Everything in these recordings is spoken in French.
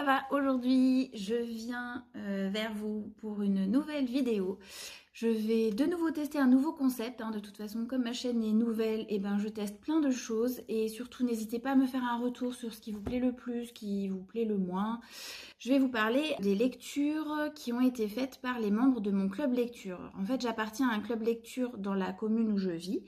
va? Aujourd'hui, je viens vers vous pour une nouvelle vidéo. Je vais de nouveau tester un nouveau concept. De toute façon, comme ma chaîne est nouvelle, je teste plein de choses. Et surtout, n'hésitez pas à me faire un retour sur ce qui vous plaît le plus, ce qui vous plaît le moins. Je vais vous parler des lectures qui ont été faites par les membres de mon club lecture. En fait, j'appartiens à un club lecture dans la commune où je vis.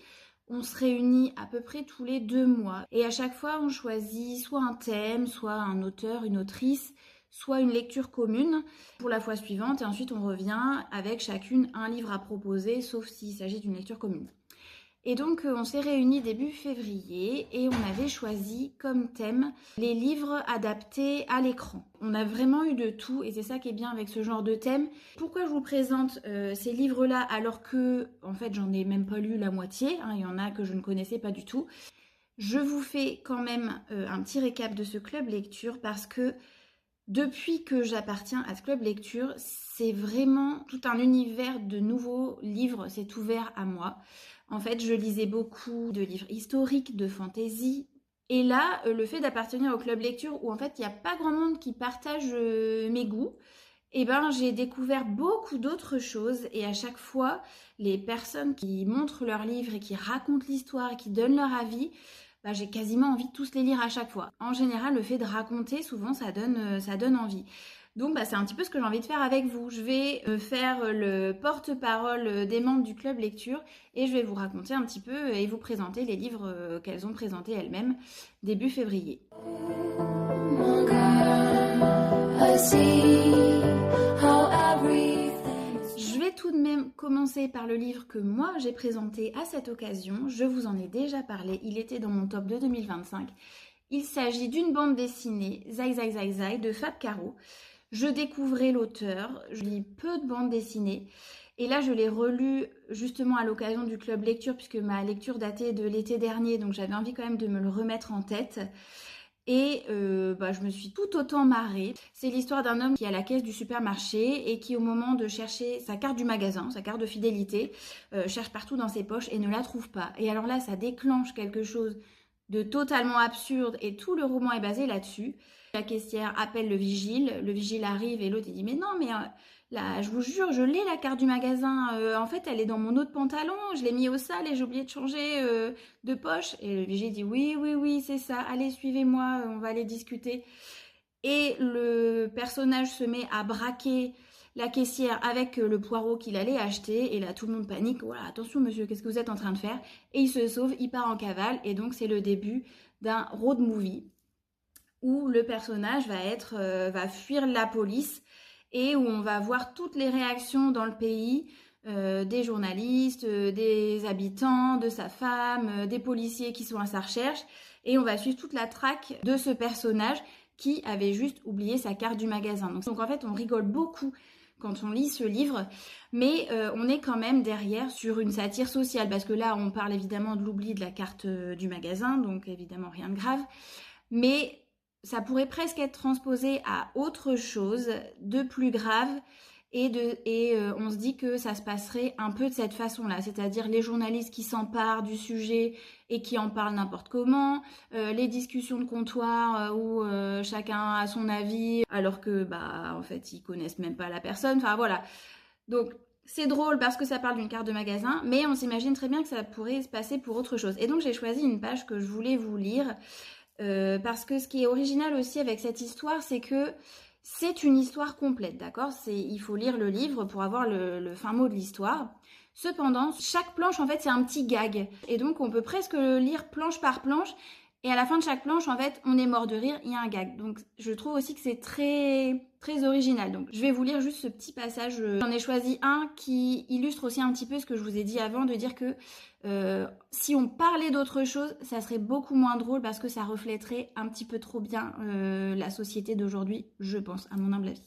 On se réunit à peu près tous les 2 mois et à chaque fois on choisit soit un thème, soit un auteur, une autrice, soit une lecture commune pour la fois suivante et ensuite on revient avec chacune un livre à proposer sauf s'il s'agit d'une lecture commune. Et donc on s'est réunis début février et on avait choisi comme thème les livres adaptés à l'écran. On a vraiment eu de tout et c'est ça qui est bien avec ce genre de thème. Pourquoi je vous présente ces livres-là alors que en fait j'en ai même pas lu la moitié, il y en a que je ne connaissais pas du tout. Je vous fais quand même un petit récap de ce club lecture parce que depuis que j'appartiens à ce club lecture, c'est vraiment tout un univers de nouveaux livres s'est ouvert à moi. En fait, je lisais beaucoup de livres historiques, de fantasy. Et là, le fait d'appartenir au club lecture où en fait il n'y a pas grand monde qui partage mes goûts, j'ai découvert beaucoup d'autres choses et à chaque fois, les personnes qui montrent leurs livres et qui racontent l'histoire et qui donnent leur avis, j'ai quasiment envie de tous les lire à chaque fois. En général, le fait de raconter, souvent, ça donne envie. Donc, c'est un petit peu ce que j'ai envie de faire avec vous. Je vais faire le porte-parole des membres du club lecture et je vais vous raconter un petit peu et vous présenter les livres qu'elles ont présentés elles-mêmes début février. Je vais tout de même commencer par le livre que moi j'ai présenté à cette occasion. Je vous en ai déjà parlé, il était dans mon top de 2025. Il s'agit d'une bande dessinée, Zai Zai Zai Zai, de Fab Caro. Je découvrais l'auteur, je lis peu de bandes dessinées. Et là, je l'ai relu justement à l'occasion du club lecture, puisque ma lecture datait de l'été dernier, donc j'avais envie quand même de me le remettre en tête. Et je me suis tout autant marrée. C'est l'histoire d'un homme qui est à la caisse du supermarché et qui, au moment de chercher sa carte du magasin, sa carte de fidélité, cherche partout dans ses poches et ne la trouve pas. Et alors là, ça déclenche quelque chose de totalement absurde et tout le roman est basé là-dessus. La caissière appelle le vigile arrive et l'autre il dit « Mais non, mais là, je vous jure, je l'ai la carte du magasin, en fait elle est dans mon autre pantalon, je l'ai mis au sale et j'ai oublié de changer de poche. » Et le vigile dit « Oui, c'est ça, allez suivez-moi, on va aller discuter. » Et le personnage se met à braquer la caissière avec le poireau qu'il allait acheter et là tout le monde panique, voilà, attention monsieur, qu'est-ce que vous êtes en train de faire? Et il se sauve, il part en cavale et donc c'est le début d'un road movie où le personnage va fuir la police et où on va voir toutes les réactions dans le pays des journalistes, des habitants, de sa femme, des policiers qui sont à sa recherche et on va suivre toute la traque de ce personnage qui avait juste oublié sa carte du magasin. Donc en fait, on rigole beaucoup quand on lit ce livre, mais on est quand même derrière sur une satire sociale, parce que là, on parle évidemment de l'oubli de la carte du magasin, donc évidemment rien de grave, mais ça pourrait presque être transposé à autre chose de plus grave, et on se dit que ça se passerait un peu de cette façon-là, c'est-à-dire les journalistes qui s'emparent du sujet et qui en parlent n'importe comment, les discussions de comptoir où chacun a son avis alors que en fait ils connaissent même pas la personne, enfin voilà. Donc c'est drôle parce que ça parle d'une carte de magasin, mais on s'imagine très bien que ça pourrait se passer pour autre chose. Et donc j'ai choisi une page que je voulais vous lire parce que ce qui est original aussi avec cette histoire, c'est que c'est une histoire complète, d'accord? Il faut lire le livre pour avoir le fin mot de l'histoire. Cependant, chaque planche, en fait, c'est un petit gag. Et donc, on peut presque le lire planche par planche. Et à la fin de chaque planche, en fait, on est mort de rire, il y a un gag. Donc, je trouve aussi que c'est très, très original. Donc, je vais vous lire juste ce petit passage. J'en ai choisi un qui illustre aussi un petit peu ce que je vous ai dit avant, de dire que si on parlait d'autre chose, ça serait beaucoup moins drôle parce que ça reflèterait un petit peu trop bien la société d'aujourd'hui, je pense, à mon humble avis.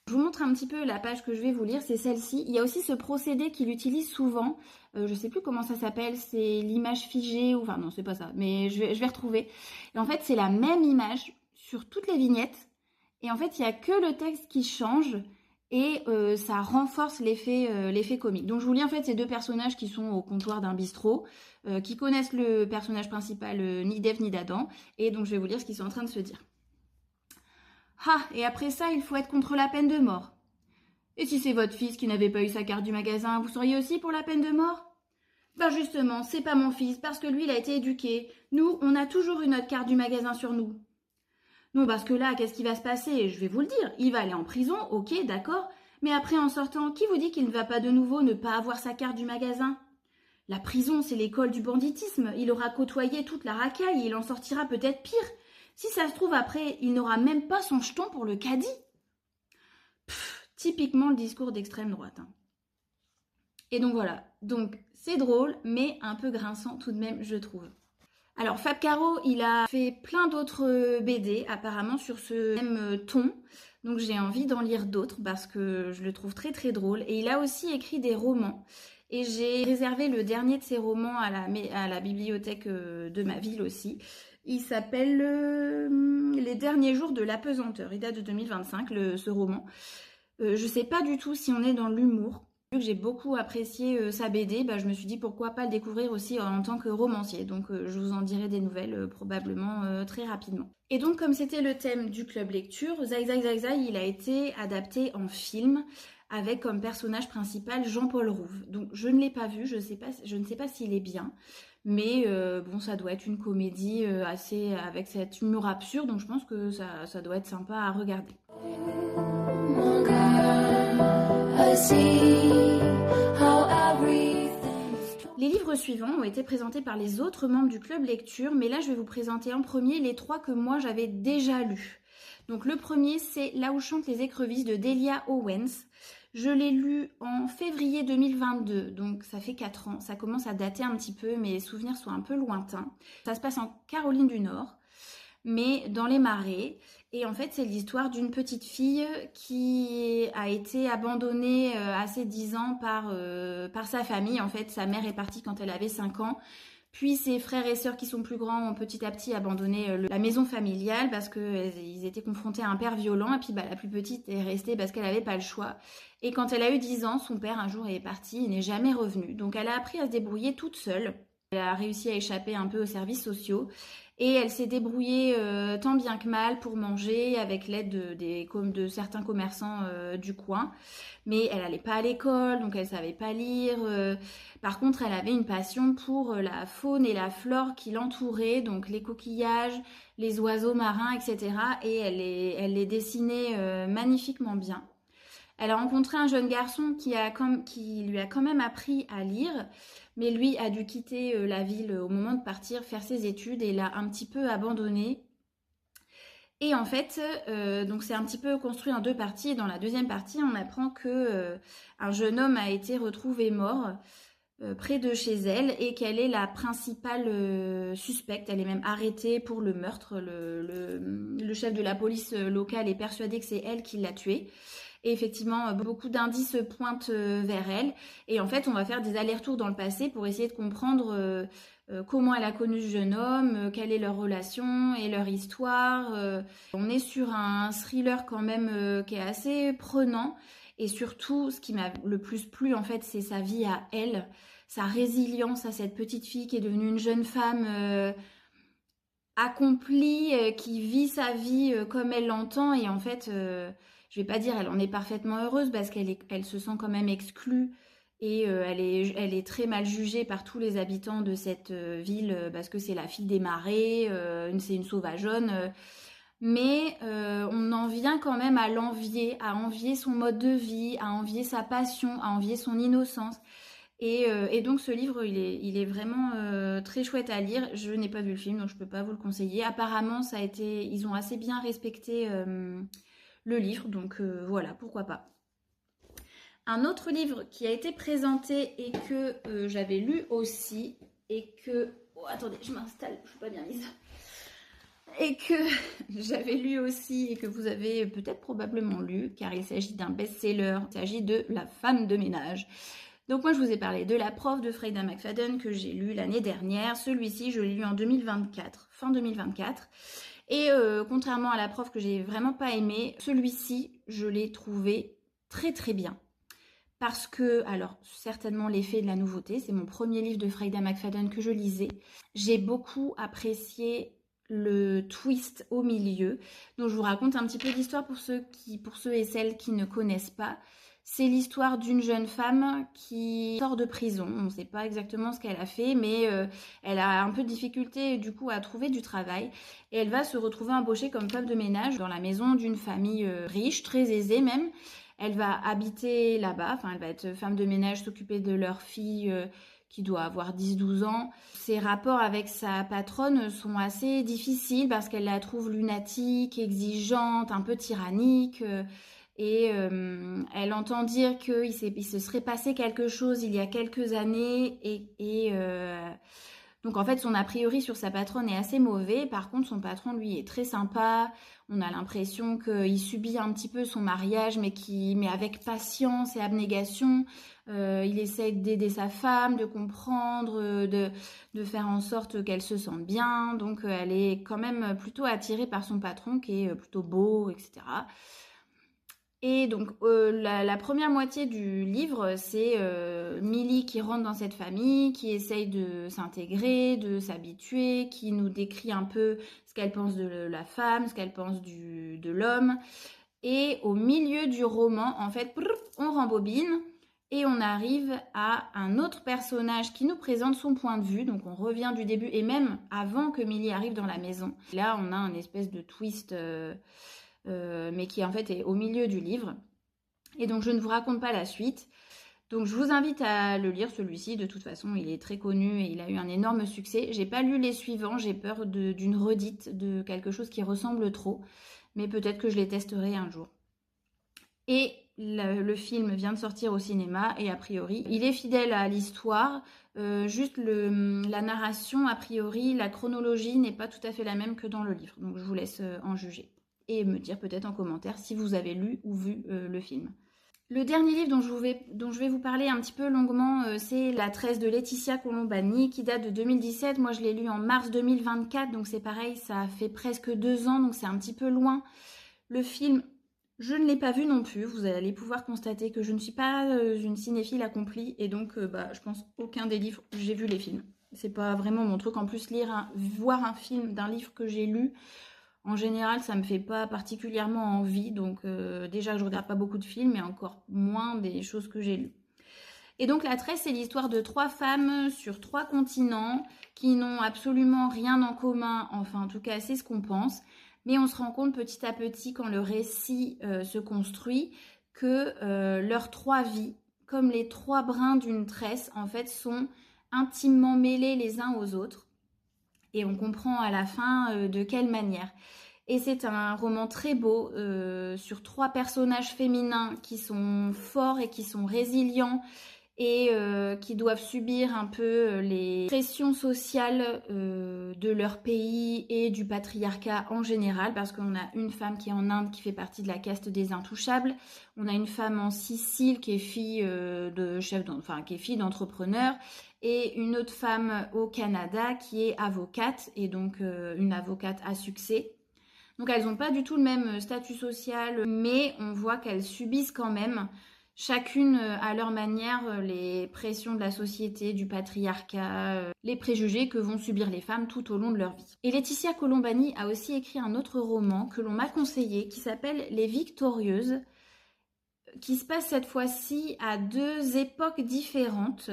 Je vous montre un petit peu la page que je vais vous lire, c'est celle-ci. Il y a aussi ce procédé qu'il utilise souvent, je sais plus comment ça s'appelle, c'est l'image figée, ou enfin non, c'est pas ça, mais je vais retrouver. Et en fait, c'est la même image sur toutes les vignettes, et en fait, il n'y a que le texte qui change, et ça renforce l'effet comique. Donc je vous lis en fait ces deux personnages qui sont au comptoir d'un bistrot, qui connaissent le personnage principal ni d'Ève ni d'Adam, et donc je vais vous lire ce qu'ils sont en train de se dire. Ah, et après ça, il faut être contre la peine de mort. Et si c'est votre fils qui n'avait pas eu sa carte du magasin, vous seriez aussi pour la peine de mort? Ben justement, c'est pas mon fils, parce que lui, il a été éduqué. Nous, on a toujours eu notre carte du magasin sur nous. Non, parce que là, qu'est-ce qui va se passer? Je vais vous le dire, il va aller en prison, ok, d'accord, mais après, en sortant, qui vous dit qu'il ne va pas de nouveau ne pas avoir sa carte du magasin? La prison, c'est l'école du banditisme. Il aura côtoyé toute la racaille et il en sortira peut-être pire. Si ça se trouve, après, il n'aura même pas son jeton pour le caddie. Typiquement le discours d'extrême droite. Hein. Et donc voilà. Donc c'est drôle, mais un peu grinçant tout de même, je trouve. Alors Fab Caro, il a fait plein d'autres BD apparemment sur ce même ton. Donc j'ai envie d'en lire d'autres parce que je le trouve très très drôle. Et il a aussi écrit des romans. Et j'ai réservé le dernier de ses romans à la bibliothèque de ma ville aussi. Il s'appelle Les derniers jours de l'apesanteur. Il date de 2025, ce roman. Je sais pas du tout si on est dans l'humour. Vu que j'ai beaucoup apprécié sa BD, bah, je me suis dit pourquoi pas le découvrir aussi en tant que romancier. Donc je vous en dirai des nouvelles probablement très rapidement. Et donc comme c'était le thème du club lecture, Zai Zai Zai Zai, il a été adapté en film avec comme personnage principal Jean-Paul Rouve. Donc je ne l'ai pas vu, je ne sais pas s'il est bien. Mais bon, ça doit être une comédie assez avec cet humour absurde, donc je pense que ça doit être sympa à regarder. Les livres suivants ont été présentés par les autres membres du club lecture, mais là je vais vous présenter en premier les 3 que moi j'avais déjà lus. Donc le premier c'est Là où chantent les écrevisses de Delia Owens. Je l'ai lu en février 2022, donc ça fait 4 ans. Ça commence à dater un petit peu, mes souvenirs sont un peu lointains. Ça se passe en Caroline du Nord, mais dans les marais. Et en fait, c'est l'histoire d'une petite fille qui a été abandonnée à ses 10 ans par sa famille. En fait, sa mère est partie quand elle avait 5 ans. Puis ses frères et sœurs qui sont plus grands ont petit à petit abandonné la maison familiale parce qu'ils étaient confrontés à un père violent. Et puis la plus petite est restée parce qu'elle n'avait pas le choix. Et quand elle a eu 10 ans, son père un jour est parti, il n'est jamais revenu. Donc elle a appris à se débrouiller toute seule. Elle a réussi à échapper un peu aux services sociaux. Et elle s'est débrouillée tant bien que mal pour manger avec l'aide de certains commerçants du coin. Mais elle n'allait pas à l'école, donc elle ne savait pas lire. Par contre, elle avait une passion pour la faune et la flore qui l'entouraient, donc les coquillages, les oiseaux marins, etc. Et elle les dessinait magnifiquement bien. Elle a rencontré un jeune garçon qui lui a quand même appris à lire, mais lui a dû quitter la ville au moment de partir faire ses études et l'a un petit peu abandonné. Et en fait, donc c'est un petit peu construit en 2 parties. Et dans la deuxième partie, on apprend que un jeune homme a été retrouvé mort près de chez elle et qu'elle est la principale suspecte. Elle est même arrêtée pour le meurtre. Le chef de la police locale est persuadé que c'est elle qui l'a tué. Et effectivement, beaucoup d'indices pointent vers elle. Et en fait, on va faire des allers-retours dans le passé pour essayer de comprendre comment elle a connu ce jeune homme, quelle est leur relation et leur histoire. On est sur un thriller quand même qui est assez prenant. Et surtout, ce qui m'a le plus plu, en fait, c'est sa vie à elle, sa résilience à cette petite fille qui est devenue une jeune femme accomplie, qui vit sa vie comme elle l'entend. Et en fait, je vais pas dire elle en est parfaitement heureuse parce elle se sent quand même exclue. Et elle est très mal jugée par tous les habitants de cette ville parce que c'est la fille des marais, c'est une sauvageonne. Mais on en vient quand même à envier son mode de vie, à envier sa passion, à envier son innocence. Et donc ce livre, il est vraiment très chouette à lire. Je n'ai pas vu le film, donc je ne peux pas vous le conseiller. Apparemment, ils ont assez bien respecté le livre, donc voilà, pourquoi pas. Un autre livre qui a été présenté et que j'avais lu aussi, et que... Oh, attendez, je m'installe, je suis pas bien mise. Et que j'avais lu aussi et que vous avez peut-être probablement lu, car il s'agit d'un best-seller, il s'agit de La femme de ménage. Donc moi je vous ai parlé de La prof de Freida McFadden que j'ai lu l'année dernière. Celui-ci je l'ai lu en 2024, fin 2024. Et contrairement à La prof que j'ai vraiment pas aimé, celui-ci je l'ai trouvé très très bien. Parce que, alors certainement l'effet de la nouveauté, c'est mon premier livre de Freida McFadden que je lisais. J'ai beaucoup apprécié le twist au milieu. Donc je vous raconte un petit peu l'histoire pour ceux et celles qui ne connaissent pas. C'est l'histoire d'une jeune femme qui sort de prison. On ne sait pas exactement ce qu'elle a fait, mais elle a un peu de difficulté du coup à trouver du travail. Et elle va se retrouver embauchée comme femme de ménage dans la maison d'une famille riche, très aisée même. Elle va habiter là-bas, enfin elle va être femme de ménage, s'occuper de leur fille qui doit avoir 10-12 ans. Ses rapports avec sa patronne sont assez difficiles parce qu'elle la trouve lunatique, exigeante, un peu tyrannique. Et elle entend dire qu'il se serait passé quelque chose il y a quelques années donc en fait son a priori sur sa patronne est assez mauvais. Par contre son patron lui est très sympa. On a l'impression qu'il subit un petit peu son mariage mais avec patience et abnégation. Il essaie d'aider sa femme, de comprendre, de faire en sorte qu'elle se sente bien. Donc elle est quand même plutôt attirée par son patron qui est plutôt beau, etc. Et donc la première moitié du livre, c'est Millie qui rentre dans cette famille, qui essaye de s'intégrer, de s'habituer, qui nous décrit un peu ce qu'elle pense de la femme, ce qu'elle pense de l'homme. Et au milieu du roman, en fait, on rembobine et on arrive à un autre personnage qui nous présente son point de vue. Donc on revient du début et même avant que Millie arrive dans la maison. Là, on a un espèce de twist... mais qui en fait est au milieu du livre. Et donc je ne vous raconte pas la suite. Donc je vous invite à le lire celui-ci. De toute façon, il est très connu et il a eu un énorme succès. J'ai pas lu les suivants, j'ai peur d'une redite, de quelque chose qui ressemble trop. Mais peut-être que je les testerai un jour. Et le film vient de sortir au cinéma et a priori, il est fidèle à l'histoire. Juste la narration, a priori, la chronologie n'est pas tout à fait la même que dans le livre. Donc je vous laisse en juger. Et me dire peut-être en commentaire si vous avez lu ou vu le film. Le dernier livre dont je vais vous parler un petit peu longuement, c'est La Tresse de Laetitia Colombani, qui date de 2017. Moi, je l'ai lu en mars 2024, donc c'est pareil, ça fait presque 2 ans, donc c'est un petit peu loin. Le film, je ne l'ai pas vu non plus. Vous allez pouvoir constater que je ne suis pas une cinéphile accomplie, et donc je pense aucun des livres, j'ai vu les films. C'est pas vraiment mon truc. En plus, voir un film d'un livre que j'ai lu, en général, ça me fait pas particulièrement envie, donc déjà je regarde pas beaucoup de films, mais encore moins des choses que j'ai lues. Et donc La Tresse, c'est l'histoire de 3 femmes sur 3 continents qui n'ont absolument rien en commun, enfin en tout cas c'est ce qu'on pense, mais on se rend compte petit à petit quand le récit se construit que leurs 3 vies, comme les 3 brins d'une tresse, en fait sont intimement mêlés les uns aux autres. Et on comprend à la fin de quelle manière. Et c'est un roman très beau sur 3 personnages féminins qui sont forts et qui sont résilients et qui doivent subir un peu les pressions sociales de leur pays et du patriarcat en général, parce qu'on a une femme qui est en Inde qui fait partie de la caste des intouchables, on a une femme en Sicile qui est fille qui est fille d'entrepreneur, et une autre femme au Canada qui est avocate, et donc une avocate à succès. Donc elles n'ont pas du tout le même statut social, mais on voit qu'elles subissent quand même, chacune à leur manière, les pressions de la société, du patriarcat, les préjugés que vont subir les femmes tout au long de leur vie. Et Laetitia Colombani a aussi écrit un autre roman que l'on m'a conseillé, qui s'appelle Les Victorieuses, qui se passe cette fois-ci à 2 époques différentes.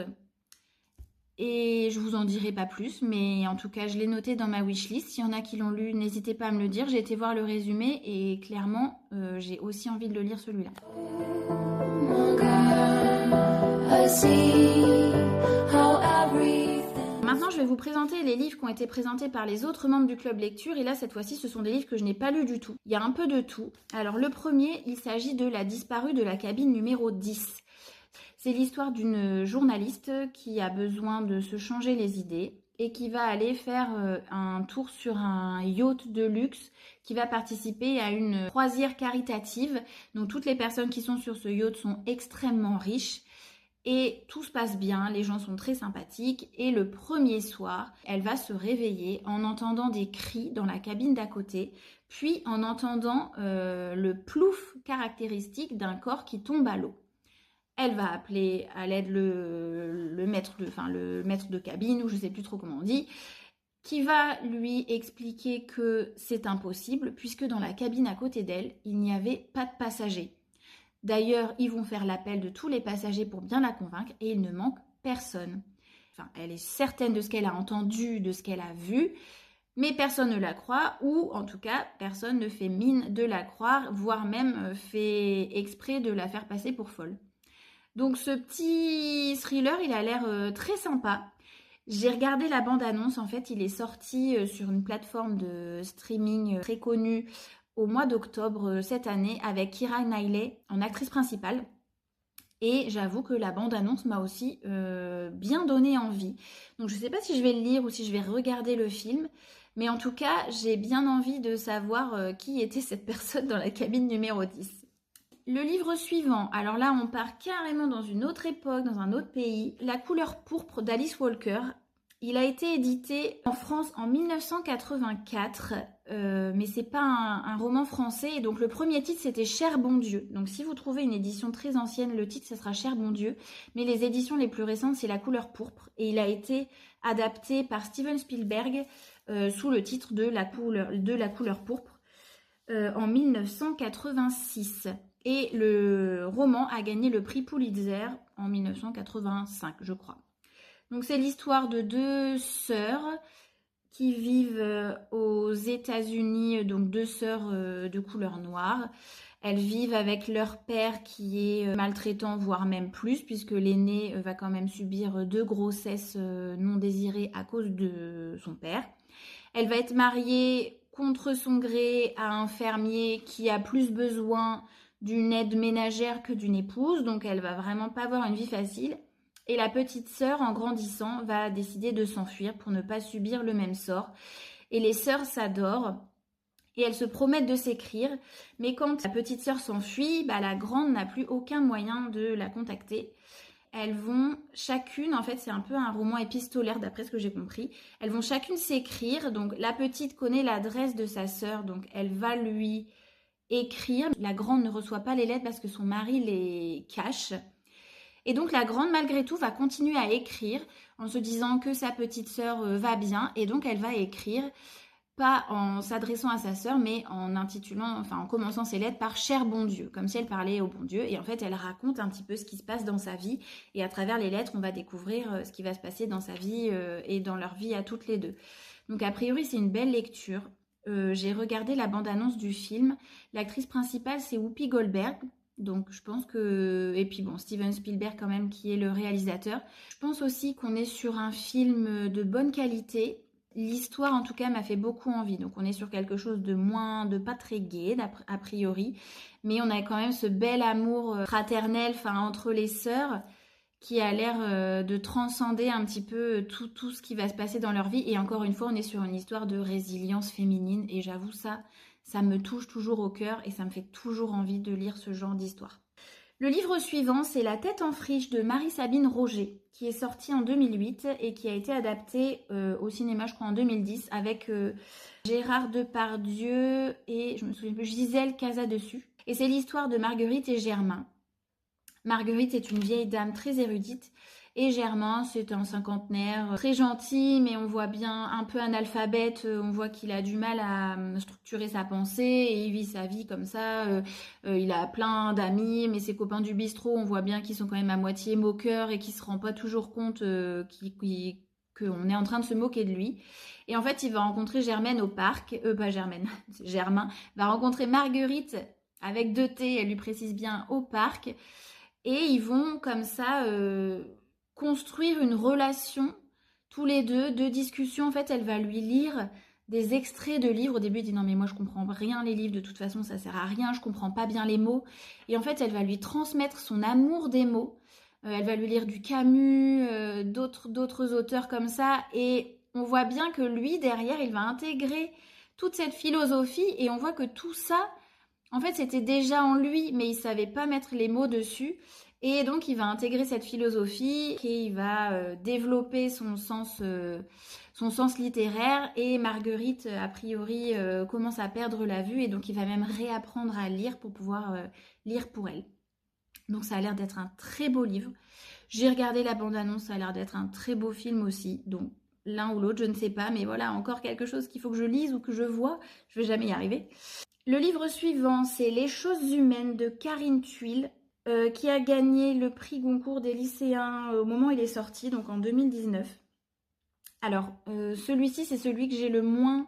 Et je vous en dirai pas plus, mais en tout cas je l'ai noté dans ma wishlist. S'il y en a qui l'ont lu, n'hésitez pas à me le dire. J'ai été voir le résumé et clairement j'ai aussi envie de le lire celui-là. Maintenant je vais vous présenter les livres qui ont été présentés par les autres membres du club lecture, et là cette fois-ci ce sont des livres que je n'ai pas lus du tout. Il y a un peu de tout. Alors le premier, il s'agit de La disparue de la cabine numéro 10. C'est l'histoire d'une journaliste qui a besoin de se changer les idées et qui va aller faire un tour sur un yacht de luxe, qui va participer à une croisière caritative. Donc toutes les personnes qui sont sur ce yacht sont extrêmement riches et tout se passe bien, les gens sont très sympathiques. Et le premier soir, elle va se réveiller en entendant des cris dans la cabine d'à côté, puis en entendant le plouf caractéristique d'un corps qui tombe à l'eau. Elle va appeler à l'aide le maître de cabine, ou je ne sais plus trop comment on dit. qui va lui expliquer que c'est impossible puisque dans la cabine à côté d'elle, il n'y avait pas de passagers. D'ailleurs, ils vont faire l'appel de tous les passagers pour bien la convaincre et il ne manque personne. Enfin, elle est certaine de ce qu'elle a entendu, de ce qu'elle a vu, mais personne ne la croit, ou en tout cas, personne ne fait mine de la croire, voire même fait exprès de la faire passer pour folle. Donc ce petit thriller, il a l'air très sympa. J'ai regardé la bande-annonce, en fait, il est sorti sur une plateforme de streaming très connue au mois d'octobre cette année avec Keira Knightley en actrice principale. Et j'avoue que la bande-annonce m'a aussi bien donné envie. Donc je ne sais pas si je vais le lire ou si je vais regarder le film. Mais en tout cas, j'ai bien envie de savoir qui était cette personne dans la cabine numéro 10. Le livre suivant, alors là on part carrément dans une autre époque, dans un autre pays. La couleur pourpre d'Alice Walker. Il a été édité en France en 1984, mais c'est pas un roman français. Et donc le premier titre c'était Cher bon Dieu. Donc si vous trouvez une édition très ancienne, le titre ce sera Cher bon Dieu. Mais les éditions les plus récentes c'est La couleur pourpre. Et il a été adapté par Steven Spielberg sous le titre de La couleur pourpre en 1986. Et le roman a gagné le prix Pulitzer en 1985, je crois. Donc c'est l'histoire de deux sœurs qui vivent aux États-Unis, donc deux sœurs de couleur noire. Elles vivent avec leur père qui est maltraitant, voire même plus, puisque l'aînée va quand même subir 2 grossesses non désirées à cause de son père. Elle va être mariée contre son gré à un fermier qui a plus besoin d'une aide ménagère que d'une épouse, donc elle va vraiment pas avoir une vie facile. Et la petite sœur, en grandissant, va décider de s'enfuir pour ne pas subir le même sort. Et les sœurs s'adorent et elles se promettent de s'écrire. Mais quand la petite sœur s'enfuit, la grande n'a plus aucun moyen de la contacter. Elles vont chacune, en fait c'est un peu un roman épistolaire d'après ce que j'ai compris, elles vont chacune s'écrire. Donc la petite connaît l'adresse de sa sœur, donc elle va lui écrire. La grande ne reçoit pas les lettres parce que son mari les cache. Et donc la grande, malgré tout, va continuer à écrire en se disant que sa petite sœur va bien. Et donc elle va écrire, pas en s'adressant à sa sœur, mais en commençant ses lettres par Cher bon Dieu, comme si elle parlait au bon Dieu. Et en fait, elle raconte un petit peu ce qui se passe dans sa vie. Et à travers les lettres, on va découvrir ce qui va se passer dans sa vie et dans leur vie à toutes les deux. Donc a priori, c'est une belle lecture. J'ai regardé la bande-annonce du film. L'actrice principale, c'est Whoopi Goldberg. Donc je pense que... Et puis bon, Steven Spielberg quand même qui est le réalisateur. Je pense aussi qu'on est sur un film de bonne qualité. L'histoire en tout cas m'a fait beaucoup envie. Donc on est sur quelque chose de pas très gai a priori. Mais on a quand même ce bel amour fraternel entre les sœurs qui a l'air de transcender un petit peu tout ce qui va se passer dans leur vie. Et encore une fois, on est sur une histoire de résilience féminine. Et j'avoue ça me touche toujours au cœur et ça me fait toujours envie de lire ce genre d'histoire. Le livre suivant, c'est La tête en friche de Marie-Sabine Roger, qui est sorti en 2008 et qui a été adapté au cinéma, je crois, en 2010, avec Gérard Depardieu et, je me souviens plus, Gisèle Casadessus. Et c'est l'histoire de Marguerite et Germain. Marguerite est une vieille dame très érudite et Germain, c'est un cinquantenaire très gentil, mais on voit bien un peu analphabète, on voit qu'il a du mal à structurer sa pensée et il vit sa vie comme ça. Il a plein d'amis, mais ses copains du bistrot, on voit bien qu'ils sont quand même à moitié moqueurs et qu'ils se rend pas toujours compte qu'on est en train de se moquer de lui. Et en fait, il va rencontrer Germaine au parc, pas Germaine, c'est Germain, va rencontrer Marguerite avec 2 T, elle lui précise bien, au parc. Et ils vont comme ça construire une relation tous les deux, de discussion. En fait, elle va lui lire des extraits de livres. Au début, il dit non mais moi je comprends rien les livres, de toute façon ça sert à rien, je comprends pas bien les mots. Et en fait, elle va lui transmettre son amour des mots. Elle va lui lire du Camus, d'autres auteurs comme ça. Et on voit bien que lui, derrière, il va intégrer toute cette philosophie. Et on voit que tout ça... En fait, c'était déjà en lui, mais il savait pas mettre les mots dessus. Et donc, il va intégrer cette philosophie et il va développer son sens littéraire. Et Marguerite, a priori, commence à perdre la vue. Et donc, il va même réapprendre à lire pour pouvoir lire pour elle. Donc, ça a l'air d'être un très beau livre. J'ai regardé la bande-annonce, ça a l'air d'être un très beau film aussi. Donc, l'un ou l'autre, je ne sais pas, mais voilà, encore quelque chose qu'il faut que je lise ou que je vois, je vais jamais y arriver. Le livre suivant, c'est Les choses humaines de Karine Thuil, qui a gagné le prix Goncourt des lycéens au moment où il est sorti, donc en 2019. Alors, celui-ci, c'est celui que j'ai le moins,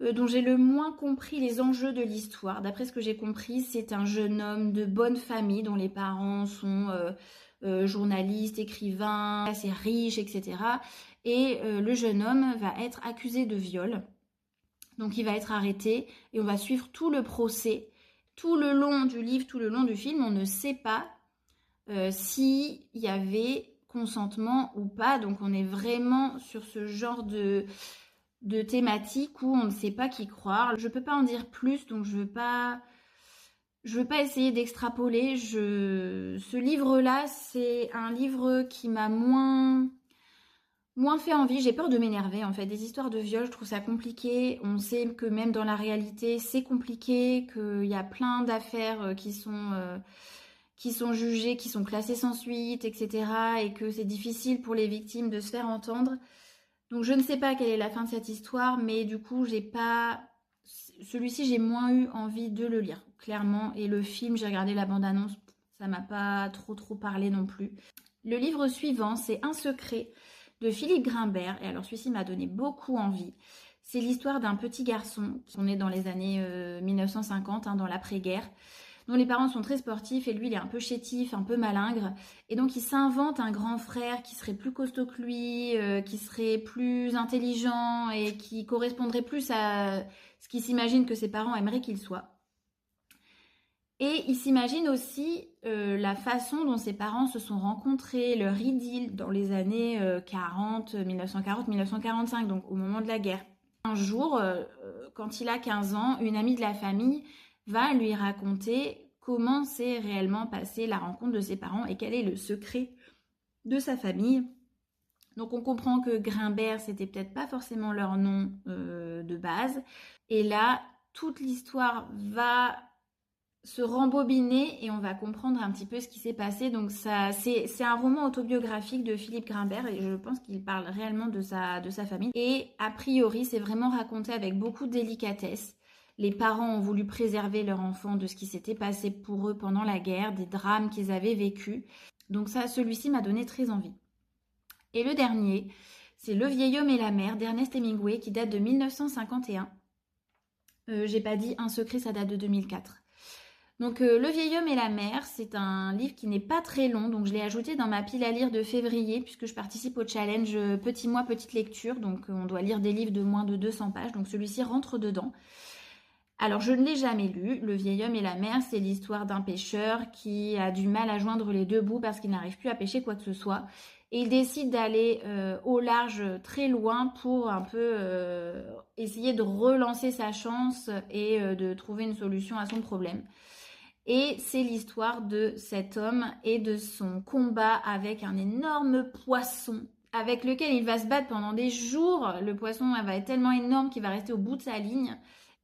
dont j'ai le moins compris les enjeux de l'histoire. D'après ce que j'ai compris, c'est un jeune homme de bonne famille dont les parents sont journalistes, écrivains, assez riches, etc. Et le jeune homme va être accusé de viol. Donc il va être arrêté et on va suivre tout le procès. Tout le long du livre, tout le long du film, on ne sait pas s'il y avait consentement ou pas. Donc on est vraiment sur ce genre de thématique où on ne sait pas qui croire. Je peux pas en dire plus, donc je veux pas essayer d'extrapoler. Ce livre-là, c'est un livre qui m'a moins fait envie. J'ai peur de m'énerver en fait. Des histoires de viol, je trouve ça compliqué. On sait que même dans la réalité, c'est compliqué, qu'il y a plein d'affaires qui sont jugées, qui sont classées sans suite, etc. Et que c'est difficile pour les victimes de se faire entendre. Donc je ne sais pas quelle est la fin de cette histoire, mais du coup, celui-ci, j'ai moins eu envie de le lire, clairement. Et le film, j'ai regardé la bande-annonce, ça m'a pas trop parlé non plus. Le livre suivant, c'est Un secret de Philippe Grimbert. Et alors celui-ci m'a donné beaucoup envie. C'est l'histoire d'un petit garçon, on est dans les années 1950, dans l'après-guerre, dont les parents sont très sportifs et lui il est un peu chétif, un peu malingre. Et donc il s'invente un grand frère qui serait plus costaud que lui, qui serait plus intelligent et qui correspondrait plus à ce qu'il s'imagine que ses parents aimeraient qu'il soit. Et il s'imagine aussi la façon dont ses parents se sont rencontrés, leur idylle dans les années 1940-1945, donc au moment de la guerre. Un jour, quand il a 15 ans, une amie de la famille va lui raconter comment s'est réellement passée la rencontre de ses parents et quel est le secret de sa famille. Donc on comprend que Grimbert, c'était peut-être pas forcément leur nom de base. Et là, toute l'histoire va se rembobiner et on va comprendre un petit peu ce qui s'est passé. Donc ça, c'est un roman autobiographique de Philippe Grimbert et je pense qu'il parle réellement de sa famille. Et a priori, c'est vraiment raconté avec beaucoup de délicatesse. Les parents ont voulu préserver leur enfant de ce qui s'était passé pour eux pendant la guerre, des drames qu'ils avaient vécus. Donc ça, celui-ci m'a donné très envie. Et le dernier, c'est Le vieil homme et la mer d'Ernest Hemingway qui date de 1951. J'ai pas dit Un secret, ça date de 2004. Donc Le vieil homme et la mer, c'est un livre qui n'est pas très long, donc je l'ai ajouté dans ma pile à lire de février puisque je participe au challenge Petit mois, petite lecture, donc on doit lire des livres de moins de 200 pages, donc celui-ci rentre dedans. Alors je ne l'ai jamais lu, Le vieil homme et la mer, c'est l'histoire d'un pêcheur qui a du mal à joindre les deux bouts parce qu'il n'arrive plus à pêcher quoi que ce soit. Et il décide d'aller au large très loin pour un peu essayer de relancer sa chance et de trouver une solution à son problème. Et c'est l'histoire de cet homme et de son combat avec un énorme poisson avec lequel il va se battre pendant des jours. Le poisson va être tellement énorme qu'il va rester au bout de sa ligne.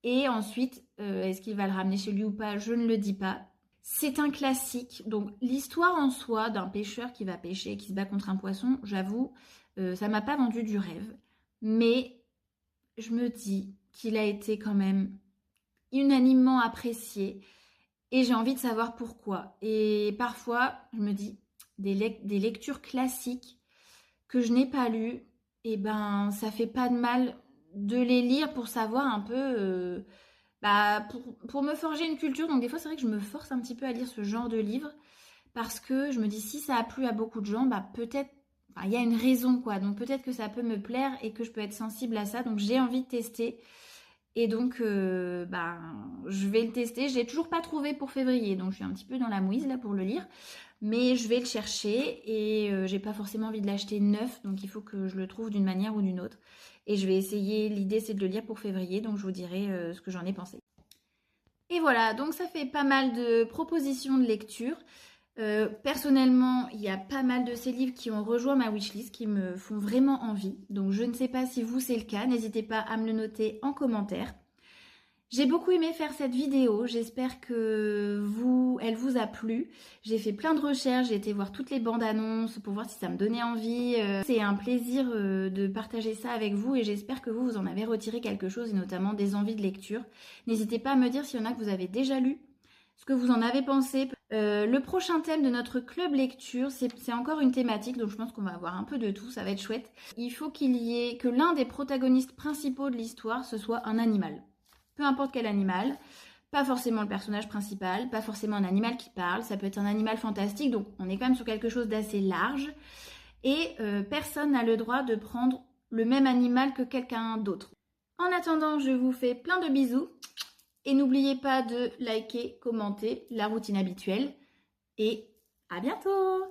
Et ensuite, est-ce qu'il va le ramener chez lui ou pas? Je ne le dis pas. C'est un classique. Donc l'histoire en soi d'un pêcheur qui va pêcher, qui se bat contre un poisson, j'avoue, ça m'a pas vendu du rêve. Mais je me dis qu'il a été quand même unanimement apprécié. Et j'ai envie de savoir pourquoi. Et parfois, je me dis, des lectures classiques que je n'ai pas lues, et ben ça fait pas de mal de les lire pour savoir un peu, pour me forger une culture. Donc des fois, c'est vrai que je me force un petit peu à lire ce genre de livre parce que je me dis, si ça a plu à beaucoup de gens, peut-être, il y a une raison quoi. Donc peut-être que ça peut me plaire et que je peux être sensible à ça. Donc j'ai envie de tester. Et donc, je vais le tester. Je l'ai toujours pas trouvé pour février, donc je suis un petit peu dans la mouise là pour le lire. Mais je vais le chercher et j'ai pas forcément envie de l'acheter neuf, donc il faut que je le trouve d'une manière ou d'une autre. Et je vais essayer, l'idée c'est de le lire pour février, donc je vous dirai ce que j'en ai pensé. Et voilà, donc ça fait pas mal de propositions de lecture. Personnellement, il y a pas mal de ces livres qui ont rejoint ma wishlist, qui me font vraiment envie. Donc je ne sais pas si vous c'est le cas, n'hésitez pas à me le noter en commentaire. J'ai beaucoup aimé faire cette vidéo, j'espère que elle vous a plu. J'ai fait plein de recherches, j'ai été voir toutes les bandes annonces pour voir si ça me donnait envie. C'est un plaisir de partager ça avec vous et j'espère que vous en avez retiré quelque chose et notamment des envies de lecture. N'hésitez pas à me dire s'il y en a que vous avez déjà lu, ce que vous en avez pensé. Le prochain thème de notre club lecture, c'est encore une thématique, donc je pense qu'on va avoir un peu de tout, ça va être chouette. Il faut que l'un des protagonistes principaux de l'histoire, ce soit un animal. Peu importe quel animal, pas forcément le personnage principal, pas forcément un animal qui parle, ça peut être un animal fantastique, donc on est quand même sur quelque chose d'assez large. Et personne n'a le droit de prendre le même animal que quelqu'un d'autre. En attendant, je vous fais plein de bisous. Et n'oubliez pas de liker, commenter, la routine habituelle. Et à bientôt!